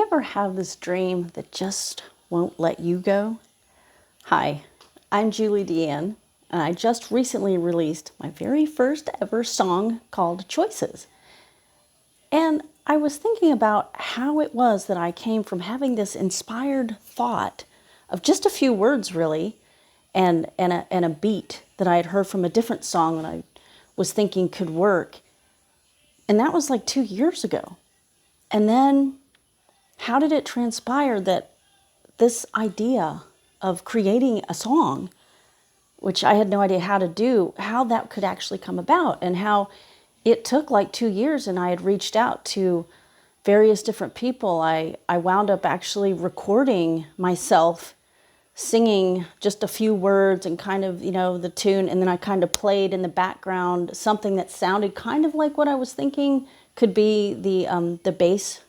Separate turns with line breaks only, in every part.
ever have this dream that just won't let you go? Hi, I'm Julie Deanne, and I just recently released my very first ever song called Choices. And I was thinking about how it was that I came from having this inspired thought of just a few words, really, and a beat that I had heard from a different song that I was thinking could work. And that was like 2 years ago. And then how did it transpire that this idea of creating a song, which I had no idea how to do, how that could actually come about, and how it took like 2 years, and I had reached out to various different people. I wound up actually recording myself singing just a few words and kind of, the tune, and then I kind of played in the background something that sounded kind of like what I was thinking could be the bass,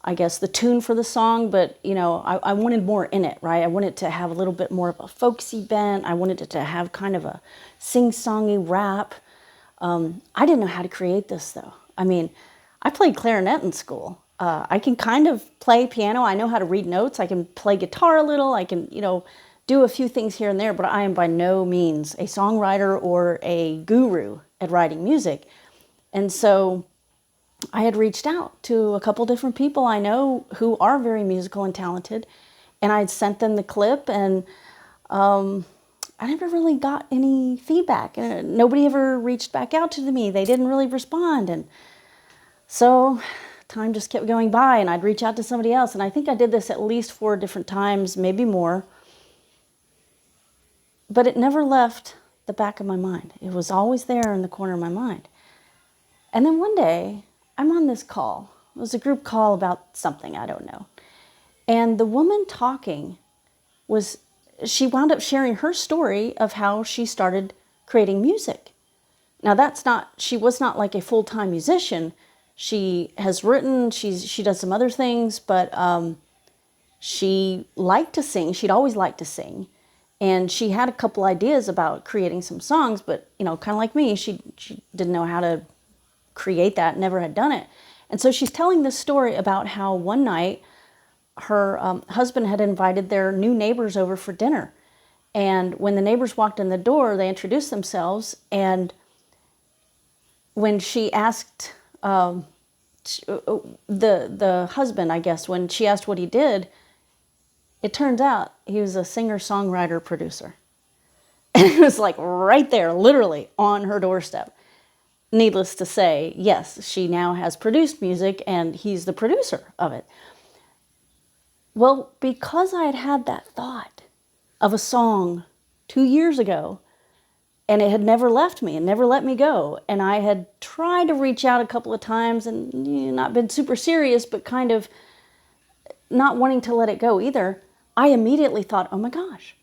I guess the tune for the song, but I wanted more in it, right? I wanted it to have a little bit more of a folksy bent. I wanted it to have kind of a sing-songy rap. I didn't know how to create this though. I mean, I played clarinet in school. I can kind of play piano. I know how to read notes. I can play guitar a little. I can, do a few things here and there, but I am by no means a songwriter or a guru at writing music. And so I had reached out to a couple different people I know who are very musical and talented, and I'd sent them the clip, and I never really got any feedback. Nobody ever reached back out to me. They didn't really respond, and so time just kept going by, and I'd reach out to somebody else, and I think I did this at least 4 different times, maybe more, but it never left the back of my mind. It was always there in the corner of my mind. And then one day, I'm on this call. It was a group call about something, I don't know. And the woman talking she wound up sharing her story of how she started creating music. Now she was not like a full-time musician. She has written, she does some other things, but she liked to sing. She'd always liked to sing. And she had a couple ideas about creating some songs, but, kind of like me, she didn't know how to create that, never had done it. And so she's telling this story about how one night her husband had invited their new neighbors over for dinner. And when the neighbors walked in the door, they introduced themselves. And when she asked the husband, I guess, when she asked what he did, it turns out he was a singer-songwriter producer. And it was like right there, literally on her doorstep. Needless to say, yes, she now has produced music and he's the producer of it. Well, because I had had that thought of a song 2 years ago, and it had never left me and never let me go, and I had tried to reach out a couple of times and not been super serious, but kind of not wanting to let it go either, I immediately thought, oh my gosh,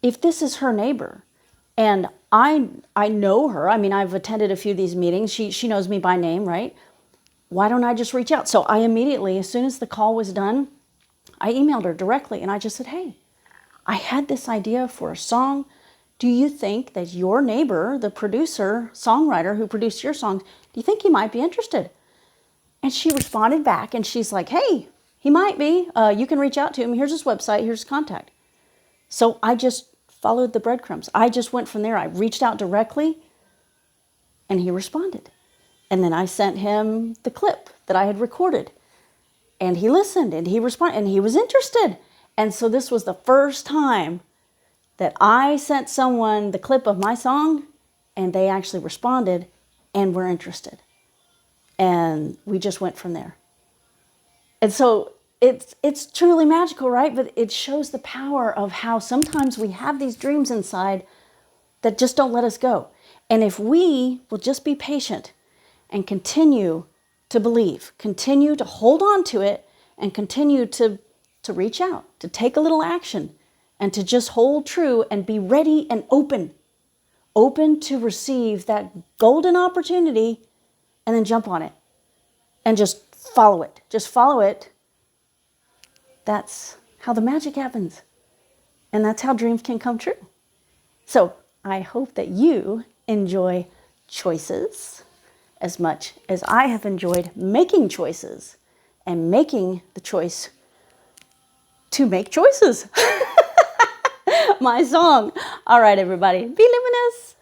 if this is her neighbor, and I know her, I mean, I've attended a few of these meetings, she knows me by name, right? Why don't I just reach out? So I immediately, as soon as the call was done, I emailed her directly, and I just said, hey, I had this idea for a song. Do you think that your neighbor, the producer, songwriter who produced your songs, do you think he might be interested? And she responded back, and she's like, hey, he might be. You can reach out to him. Here's his website. Here's his contact. So I just followed the breadcrumbs. I just went from there. I reached out directly, and he responded. And then I sent him the clip that I had recorded. And he listened, and he responded, and he was interested. And so this was the first time that I sent someone the clip of my song, and they actually responded and were interested. And we just went from there. And so it's truly magical, right? But it shows the power of how sometimes we have these dreams inside that just don't let us go. And if we will just be patient and continue to believe, continue to hold on to it, and continue to reach out, to take a little action, and to just hold true and be ready and open to receive that golden opportunity, and then jump on it and just follow it. Just follow it. That's how the magic happens. And that's how dreams can come true. So I hope that you enjoy choices as much as I have enjoyed making choices and making the choice to make choices. My song. All right, everybody. Be luminous.